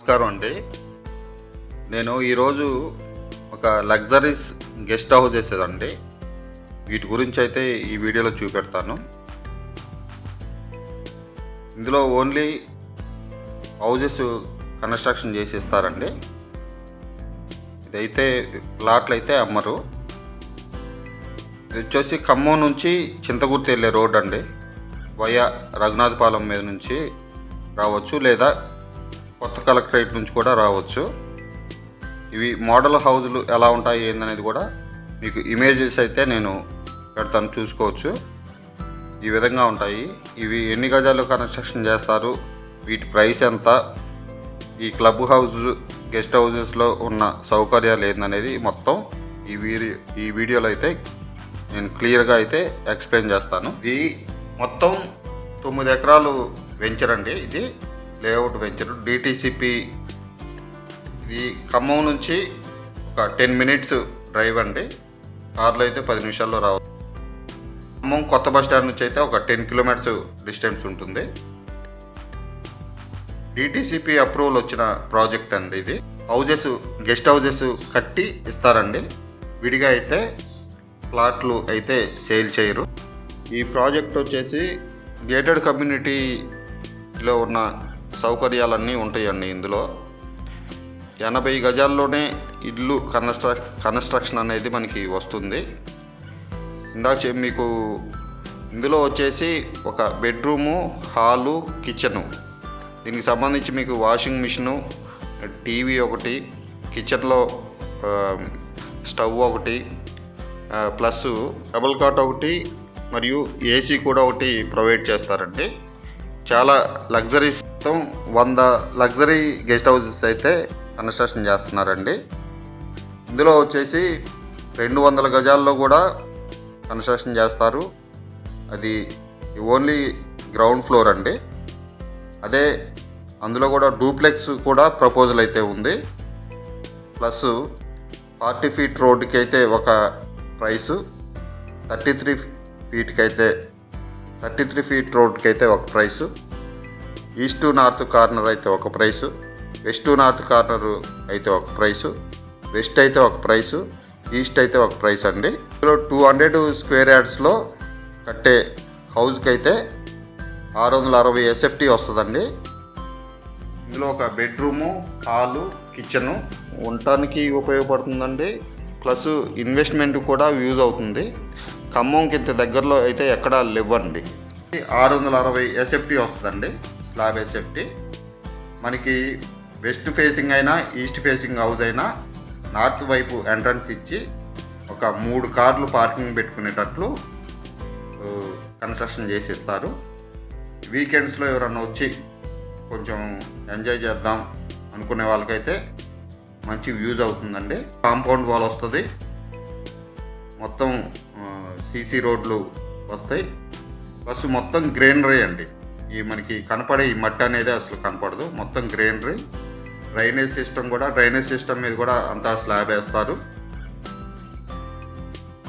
నమస్కారం అండి. నేను ఈరోజు ఒక లగ్జరీస్ గెస్ట్ హౌసెస్ అండి వీటి గురించి అయితే ఈ వీడియోలో చూపెడతాను. ఇందులో ఓన్లీ హౌజెస్ కన్స్ట్రక్షన్ చేసి ఇస్తారండి. ఇదైతే ప్లాట్లు అయితే అమ్మరు. ఇది వచ్చేసి ఖమ్మం నుంచి చింతగుర్తి వెళ్ళే రోడ్ అండి. వయా రఘునాథపాలెం మీద నుంచి రావచ్చు, లేదా కొత్త కలెక్టరేట్ నుంచి కూడా రావచ్చు. ఇవి మోడల్ హౌజులు ఎలా ఉంటాయి ఏందనేది కూడా మీకు ఇమేజెస్ అయితే నేను పెడతాను, చూసుకోవచ్చు. ఈ విధంగా ఉంటాయి. ఇవి ఎన్ని గజాలు కన్స్ట్రక్షన్ చేస్తారు, వీటి ప్రైస్ ఎంత, ఈ క్లబ్ హౌస్ గెస్ట్ హౌజెస్లో ఉన్న సౌకర్యాలు ఏందనేది మొత్తం ఈ వీడియోలో అయితే నేను క్లియర్గా అయితే ఎక్స్ప్లెయిన్ చేస్తాను. ఇది మొత్తం 9 ఎకరాలు వెంచర్ అండి. ఇది లేఅవుట్ వెంచర్ డిటిసిపి. ఇది ఖమ్మం నుంచి ఒక 10 మినిట్స్ డ్రైవ్ అండి. కార్లో అయితే 10 నిమిషాల్లో రావచ్చు. ఖమ్మం కొత్త బస్ స్టాండ్ నుంచి అయితే ఒక 10 కిలోమీటర్స్ డిస్టెన్స్ ఉంటుంది. డిటిసిపి అప్రూవల్ వచ్చిన ప్రాజెక్ట్ అండి ఇది. హౌజెస్ గెస్ట్ హౌజెస్ కట్టి ఇస్తారండి. విడిగా అయితే ప్లాట్లు అయితే సేల్ చేయరు. ఈ ప్రాజెక్ట్ వచ్చేసి గేటెడ్ కమ్యూనిటీలో ఉన్న సౌకర్యాలన్నీ ఉంటాయండి. ఇందులో 80 గజాల్లోనే ఇల్లు కన్స్ట్రక్షన్ అనేది మనకి వస్తుంది. ఇందాక మీకు ఇందులో వచ్చేసి ఒక బెడ్రూము, హాలు, కిచెను, దీనికి సంబంధించి మీకు వాషింగ్ మిషను, టీవీ ఒకటి, కిచెన్లో స్టవ్ ఒకటి, ప్లస్ డబుల్ కాట్ ఒకటి మరియు ఏసీ కూడా ఒకటి ప్రొవైడ్ చేస్తారండి. చాలా లగ్జరీస్తో 100 లగ్జరీ గెస్ట్ హౌసెస్ అయితే కన్స్ట్రక్షన్ చేస్తున్నారండి. ఇందులో వచ్చేసి 200 గజాల్లో కూడా కన్స్ట్రక్షన్ చేస్తారు. అది ఓన్లీ గ్రౌండ్ ఫ్లోర్ అండి. అదే అందులో కూడా డూప్లెక్స్ కూడా ప్రపోజల్ అయితే ఉంది. ప్లస్ 40 ఫీట్ రోడ్డుకి అయితే ఒక ప్రైసు, 33 ఫీట్ రోడ్కి అయితే ఒక price, east to north corner అయితే ఒక price, west to north corner అయితే ఒక ప్రైసు, వెస్ట్ అయితే ఒక ప్రైసు, ఈస్ట్ అయితే ఒక ప్రైస్ అండి. ఇందులో 200 స్క్వేర్ యార్డ్స్లో కట్టే హౌస్కి అయితే 660 SFT వస్తుందండి. ఇందులో ఒక బెడ్రూము, హాలు, కిచెను ఉండటానికి ఉపయోగపడుతుందండి. ప్లస్ ఇన్వెస్ట్మెంట్ కూడా యూజ్ అవుతుంది. ఖమ్మంకి ఇంత దగ్గరలో అయితే ఎక్కడా లేవండి. 660 SFT వస్తుందండి, స్లాబ్ SFT. మనకి వెస్ట్ ఫేసింగ్ అయినా ఈస్ట్ ఫేసింగ్ హౌస్ అయినా నార్త్ వైపు ఎంట్రన్స్ ఇచ్చి ఒక 3 కార్లు పార్కింగ్ పెట్టుకునేటట్లు కన్స్ట్రక్షన్ చేసి ఇస్తారు. వీకెండ్స్లో ఎవరన్నా వచ్చి కొంచెం ఎంజాయ్ చేద్దాం అనుకునే వాళ్ళకైతే మంచి యూజ్ అవుతుందండి. కాంపౌండ్ వాల్ వస్తుంది, మొత్తం సీసీ రోడ్లు వస్తాయి, ప్లస్ మొత్తం గ్రీనరీ అండి. ఈ మనకి కనపడే ఈ మట్టి అనేది అసలు కనపడదు, మొత్తం గ్రీనరీ. డ్రైనేజ్ సిస్టమ్ మీద కూడా అంతా స్లాబ్ వేస్తారు.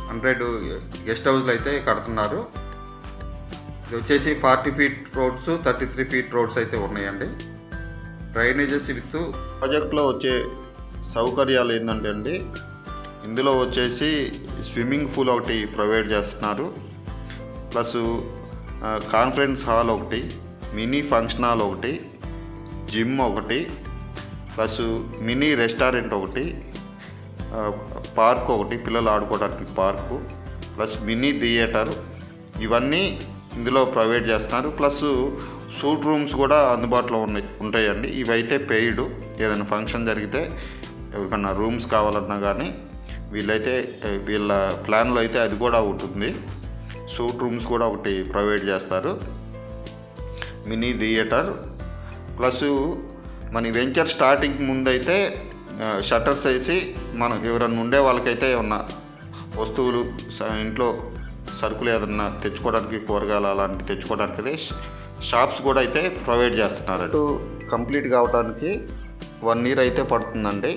100 గెస్ట్ హౌస్లు అయితే కడుతున్నారు. ఇది వచ్చేసి 40 ఫీట్ రోడ్స్, 33 ఫీట్ రోడ్స్ అయితే ఉన్నాయండి. డ్రైనేజెస్ విత్ ప్రాజెక్ట్లో వచ్చే సౌకర్యాలు ఏంటంటే అండి, ఇందులో వచ్చేసి స్విమ్మింగ్ పూల్ ఒకటి ప్రొవైడ్ చేస్తున్నారు. ప్లస్ కాన్ఫరెన్స్ హాల్ ఒకటి, మినీ ఫంక్షన్ హాల్ ఒకటి, జిమ్ ఒకటి, ప్లస్ మినీ రెస్టారెంట్ ఒకటి, పార్క్ ఒకటి, పిల్లలు ఆడుకోవడానికి పార్కు, ప్లస్ మినీ థియేటర్, ఇవన్నీ ఇందులో ప్రొవైడ్ చేస్తున్నారు. ప్లస్ సూట్ రూమ్స్ కూడా అందుబాటులో ఉంటాయండి. ఇవైతే పెయిడ్. ఏదైనా ఫంక్షన్ జరిగితే ఎవరికన్నా రూమ్స్ కావాలన్నా కానీ వీళ్ళ ప్లాన్లో అయితే అది కూడా ఉంటుంది. సూట్ రూమ్స్ కూడా ఒకటి ప్రొవైడ్ చేస్తారు, మినీ థియేటర్. ప్లస్ మన వెంచర్ స్టార్టింగ్ ముందైతే షట్టర్స్ వేసి మనం ఎవరన్నా ఉండే వాళ్ళకైతే ఏమన్నా వస్తువులు ఇంట్లో సరుకులు ఏదన్నా తెచ్చుకోవడానికి, కూరగాయలు అలాంటివి తెచ్చుకోవడానికి అయితే షాప్స్ కూడా అయితే ప్రొవైడ్ చేస్తున్నారు. కంప్లీట్ కావడానికి 1 year అయితే పడుతుందండి.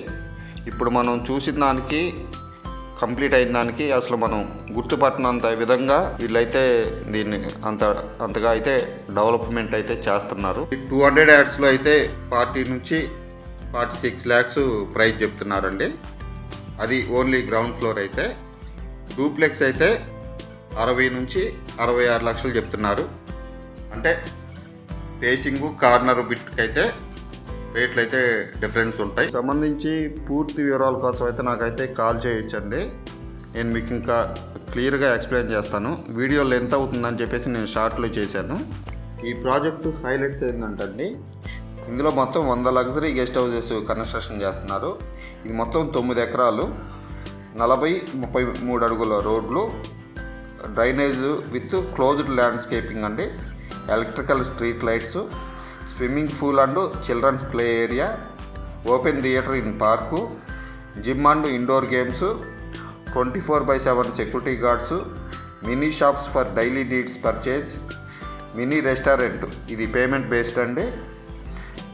ఇప్పుడు మనం చూసిన దానికి కంప్లీట్ అయిన దానికి అసలు మనం గుర్తుపట్టినంత విధంగా వీళ్ళైతే దీన్ని అంతగా అయితే డెవలప్మెంట్ అయితే చేస్తున్నారు. 200 యార్డ్స్లో అయితే 40 నుంచి 46 lakhs ప్రైస్ చెప్తున్నారండి. అది ఓన్లీ గ్రౌండ్ ఫ్లోర్ అయితే. డూప్లెక్స్ అయితే 60 నుంచి 66 లక్షలు చెప్తున్నారు. అంటే ఫేసింగ్ కార్నర్ బిట్కి అయితే రేట్లు అయితే డిఫరెన్స్ ఉంటాయి. సంబంధించి పూర్తి వివరాల కోసం అయితే నాకైతే కాల్ చేయొచ్చండి. నేను మీకు ఇంకా క్లియర్గా ఎక్స్ప్లెయిన్ చేస్తాను. వీడియో లెంత్ అవుతుందని చెప్పేసి నేను షార్ట్లో చేశాను. ఈ ప్రాజెక్టు హైలైట్స్ ఏంటంటే ఇందులో మొత్తం 100 లగ్జరీ గెస్ట్ హౌసెస్ కన్స్ట్రక్షన్ చేస్తున్నారు. ఇది మొత్తం 9 ఎకరాలు, 40-33 అడుగుల రోడ్లు, డ్రైనేజ్ విత్ క్లోజ్డ్ ల్యాండ్స్కేపింగ్ అండి, electrical street lights, swimming pool and children's play area, open theatre in park, gym and indoor games, 24/7 security guards, mini shops for daily needs purchase, mini restaurant. ఇది payment based అండి.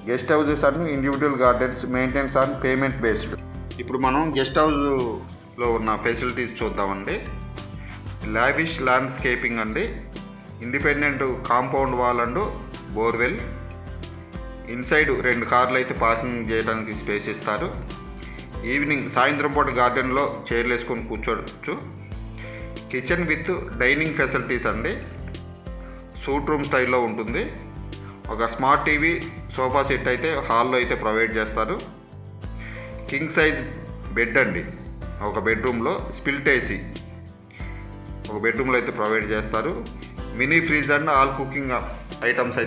Guest houses and individual gardens maintenance on payment based. ఇప్పుడు మనం guest హౌస్లో ఉన్న facilities చూద్దామండి. Lavish landscaping అండి, independent compound wall and borewell, inside 2 కార్లు అయితే పార్కింగ్ చేయడానికి స్పేస్ ఇస్తారు. ఈవినింగ్ సాయంత్రం పూట గార్డెన్లో చైర్లు వేసుకొని కూర్చోవచ్చు. కిచెన్ విత్ డైనింగ్ ఫెసిలిటీస్ అండి, సూట్ రూమ్ స్టైల్లో ఉంటుంది. ఒక స్మార్ట్ టీవీ, సోఫా సెట్ అయితే హాల్లో అయితే ప్రొవైడ్ చేస్తారు. కింగ్ సైజ్ బెడ్ అండి, ఒక బెడ్రూమ్లో స్పిల్ట్ ఏసీ ఒక బెడ్రూమ్లో అయితే ప్రొవైడ్ చేస్తారు. Mini fridge and all cooking items అయితే